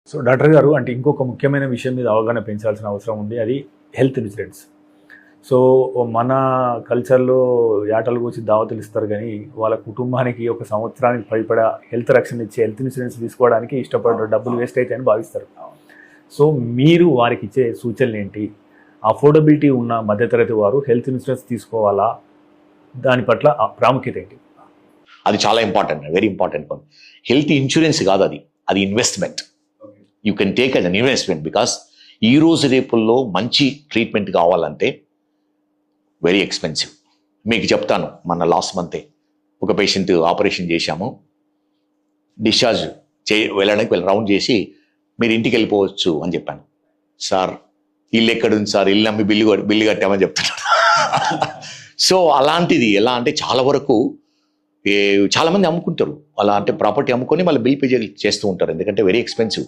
So doctor గారు, అంటే ఇంకొక ముఖ్యమైన విషయం మీద అవగాహన పెంచాల్సిన అవసరం ఉంది, అది హెల్త్ ఇన్సూరెన్స్. సో మన కల్చర్లో యాటలు కూర్చి దావతులు ఇస్తారు, కానీ వాళ్ళ కుటుంబానికి ఒక సంవత్సరానికి పైపడా హెల్త్ రక్షణ ఇచ్చే హెల్త్ ఇన్సూరెన్స్ తీసుకోవడానికి ఇష్టపడరు, డబ్బులు వేస్ట్ అవుతాయని భావిస్తారు. సో మీరు వారికి ఇచ్చే సూచనలు ఏంటి? అఫోర్డబిలిటీ ఉన్న మధ్యతరగతి వారు హెల్త్ ఇన్సూరెన్స్ తీసుకోవాలా? దాని పట్ల ప్రాముఖ్యత ఏంటి? అది చాలా important, very important. Health insurance కాదు, అది investment. You can take us an investment, because ఈ రోజు రేపుల్లో మంచి ట్రీట్మెంట్ కావాలంటే వెరీ ఎక్స్పెన్సివ్. మీకు చెప్తాను, మన లాస్ట్ మంతే ఒక పేషెంట్ ఆపరేషన్ చేశాము, డిశ్చార్జ్ వెళ్ళడానికి రౌండ్ చేసి మీరు ఇంటికి వెళ్ళిపోవచ్చు అని చెప్పాను. సార్ ఇల్లు ఎక్కడుంది సార్, ఇల్లు అమ్మి బిల్లు కట్టామని చెప్తున్నాడు. సో అలాంటిది ఎలా అంటే చాలా వరకు చాలామంది అమ్ముకుంటారు, అలా అంటే ప్రాపర్టీ అమ్ముకొని మళ్ళీ బిల్ పే చేస్తూ ఉంటారు, ఎందుకంటే వెరీ ఎక్స్పెన్సివ్.